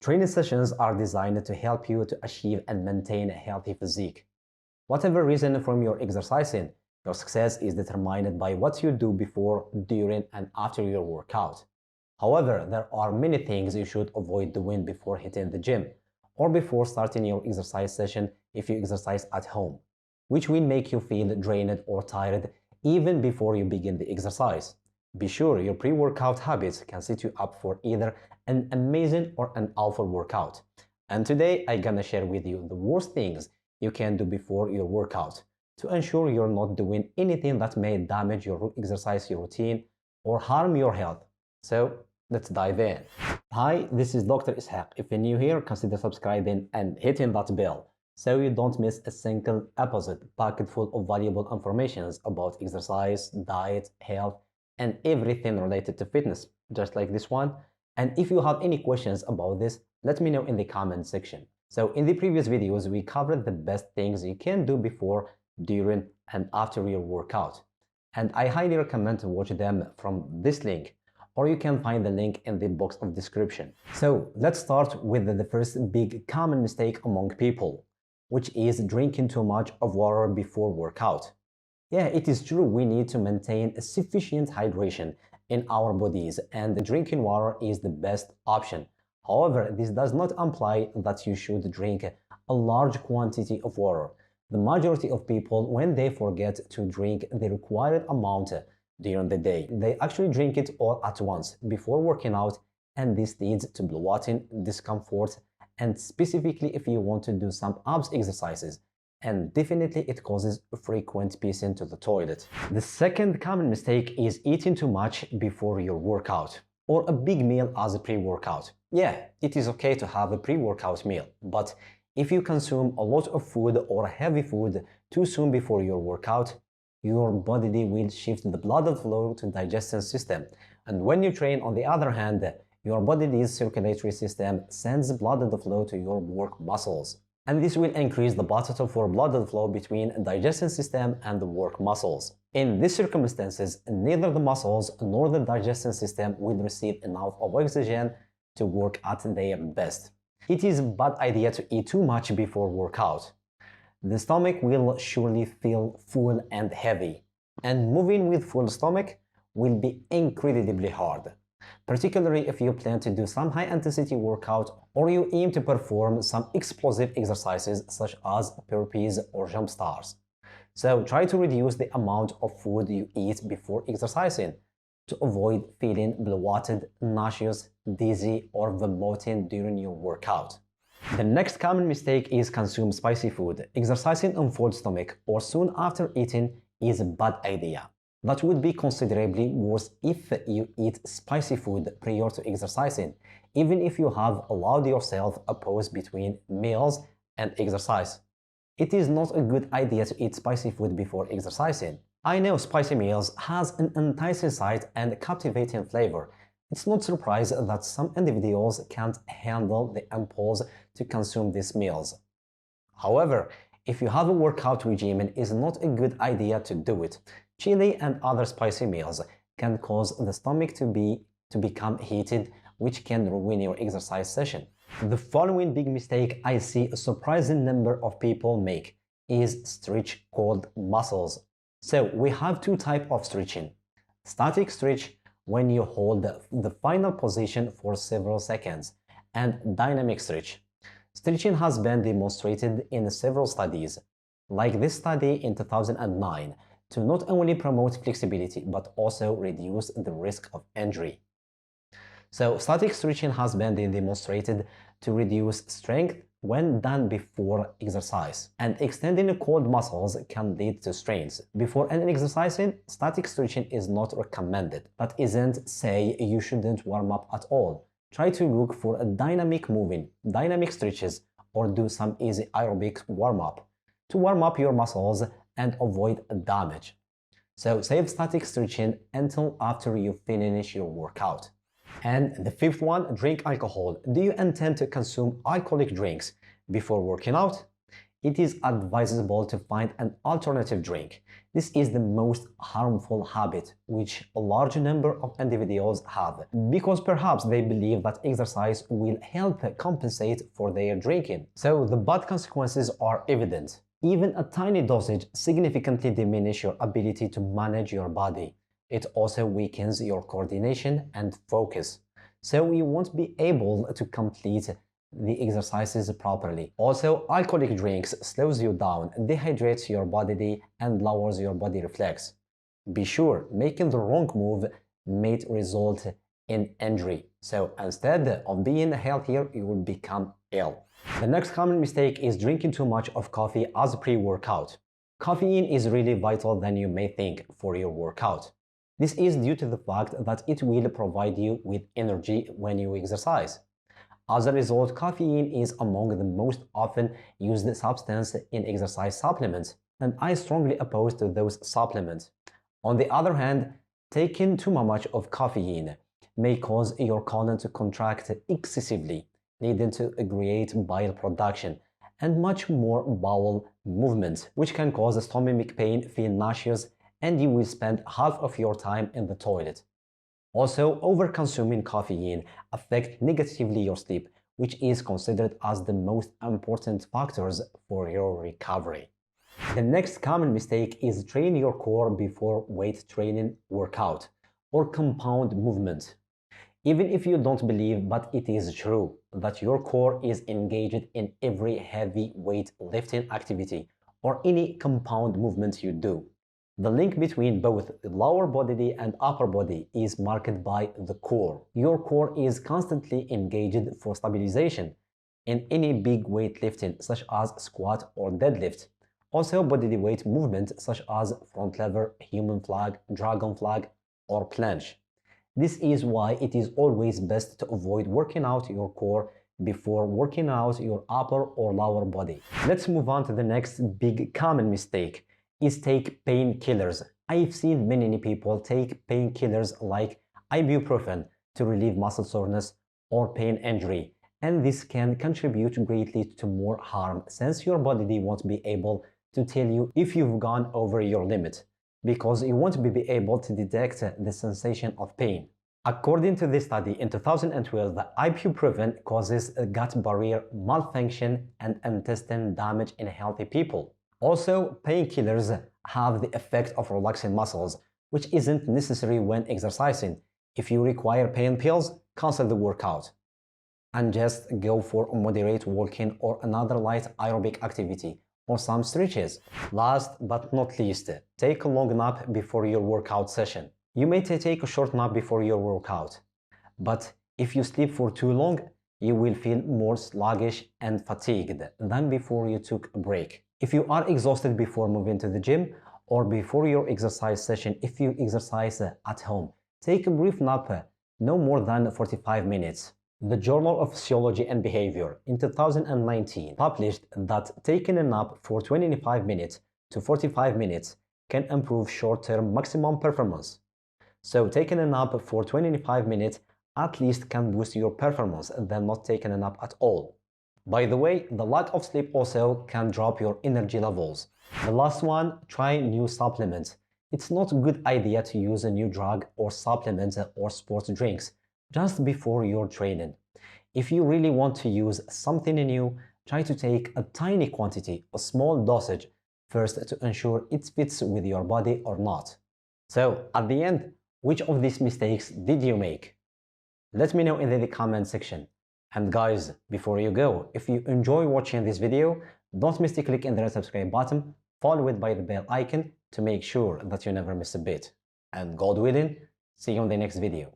Training sessions are designed to help you to achieve and maintain a healthy physique. Whatever reason from your exercising, your success is determined by what you do before, during, and after your workout. However, there are many things you should avoid doing before hitting the gym or before starting your exercise session if you exercise at home, which will make you feel drained or tired even before you begin the exercise. Be sure your pre-workout habits can set you up for either an amazing or an awful workout. And today I'm gonna share with you the worst things you can do before your workout to ensure you're not doing anything that may damage your exercise routine or harm your health. So let's dive in. Hi, this is Dr. Ishak. If you're new here, consider subscribing and hitting that bell so you don't miss a single episode packed full of valuable information about exercise, diet, health, and everything related to fitness, just like this one. And if you have any questions about this, let me know in the comment section. So in the previous videos, we covered the best things you can do before, during, and after your workout. And I highly recommend to watch them from this link, or you can find the link in the box of description. So let's start with the first big common mistake among people, which is drinking too much of water before workout. Yeah, it is true we need to maintain sufficient hydration in our bodies, and drinking water is the best option. However, this does not imply that you should drink a large quantity of water. The majority of people, when they forget to drink the required amount during the day, they actually drink it all at once before working out, and this leads to bloating, discomfort, and specifically if you want to do some abs exercises. And definitely it causes frequent pissing to the toilet. The second common mistake is eating too much before your workout or a big meal as a pre-workout. Yeah, it is okay to have a pre-workout meal, but if you consume a lot of food or heavy food too soon before your workout, your body will shift the blood flow to the digestion system. And when you train, on the other hand, your body's circulatory system sends blood flow to your work muscles. And this will increase the battle for blood flow between the digestion system and the work muscles. In these circumstances, neither the muscles nor the digestion system will receive enough of oxygen to work at their best. It is a bad idea to eat too much before workout. The stomach will surely feel full and heavy, and moving with full stomach will be incredibly hard, particularly if you plan to do some high-intensity workout or you aim to perform some explosive exercises such as burpees or jump stars. So try to reduce the amount of food you eat before exercising to avoid feeling bloated, nauseous, dizzy, or vomiting during your workout. The next common mistake is consume spicy food. Exercising on full stomach or soon after eating is a bad idea. That would be considerably worse if you eat spicy food prior to exercising, even if you have allowed yourself a pause between meals and exercise. It is not a good idea to eat spicy food before exercising. I know spicy meals has an enticing sight and captivating flavor. It's not surprising that some individuals can't handle the impulse to consume these meals. However, if you have a workout regime, it is not a good idea to do it. Chili and other spicy meals can cause the stomach to become heated, which can ruin your exercise session. The following big mistake I see a surprising number of people make is stretch cold muscles. So we have two types of stretching. Static stretch, when you hold the final position for several seconds, and dynamic stretch. Stretching has been demonstrated in several studies, like this study in 2009, to not only promote flexibility but also reduce the risk of injury. So static stretching has been demonstrated to reduce strength when done before exercise, and extending the cold muscles can lead to strains. Before any exercising, static stretching is not recommended. That isn't say you shouldn't warm up at all. Try to look for a dynamic stretches, or do some easy aerobic warm-up to warm up your muscles and avoid damage. So save static stretching until after you finish your workout. And the fifth one, drink alcohol. Do you intend to consume alcoholic drinks before working out? it is advisable to find an alternative drink. This is the most harmful habit which a large number of individuals have, because perhaps they believe that exercise will help compensate for their drinking. So the bad consequences are evident. Even a tiny dosage significantly diminishes your ability to manage your body. It also weakens your coordination and focus, so you won't be able to complete the exercises properly. Also, alcoholic drinks slows you down, dehydrates your body, and lowers your body reflex. Be sure, making the wrong move may result in injury. So instead of being healthier, you will become ill. The next common mistake is drinking too much of coffee as pre-workout. Caffeine is really vital than you may think for your workout. This is due to the fact that it will provide you with energy when you exercise. As a result, caffeine is among the most often used substance in exercise supplements, and I strongly oppose to those supplements. On the other hand, taking too much of caffeine may cause your colon to contract excessively, leading to great bile production and much more bowel movement, which can cause stomach pain, feel nauseous, and you will spend half of your time in the toilet. Also, over-consuming caffeine affects negatively your sleep, which is considered as the most important factors for your recovery. The next common mistake is train your core before weight training workout or compound movement. Even if you don't believe, but it is true that your core is engaged in every heavy weight lifting activity or any compound movement you do. The link between both the lower body and upper body is marked by the core. Your core is constantly engaged for stabilization in any big weight lifting such as squat or deadlift. Also body weight movement such as front lever, human flag, dragon flag, or planche. This is why it is always best to avoid working out your core before working out your upper or lower body. Let's move on to the next big common mistake is take painkillers. I've seen many people take painkillers like ibuprofen to relieve muscle soreness or pain injury, and this can contribute greatly to more harm since your body won't be able to tell you if you've gone over your limit, because you won't be able to detect the sensation of pain. According to this study in 2012, the ibuprofen causes gut barrier malfunction and intestine damage in healthy people. Also, painkillers have the effect of relaxing muscles, which isn't necessary when exercising. If you require pain pills, cancel the workout and just go for moderate walking or another light aerobic activity or some stretches. Last but not least, take a long nap before your workout session. You may take a short nap before your workout, but if you sleep for too long, you will feel more sluggish and fatigued than before you took a break. If you are exhausted before moving to the gym or before your exercise session, if you exercise at home, take a brief nap, no more than 45 minutes. The Journal of Physiology and Behavior in 2019 published that taking a nap for 25 minutes to 45 minutes can improve short-term maximum performance. So taking a nap for 25 minutes at least can boost your performance than not taking a nap at all. By the way, the lack of sleep also can drop your energy levels. The last one, try new supplements. It's not a good idea to use a new drug or supplement or sports drinks just before your training. If you really want to use something new, try to take a tiny quantity, a small dosage, first to ensure it fits with your body or not. So, at the end, which of these mistakes did you make? Let me know in the comment section. And guys, before you go, if you enjoy watching this video, don't miss to click in the red subscribe button, followed by the bell icon to make sure that you never miss a bit. And God willing, see you on the next video.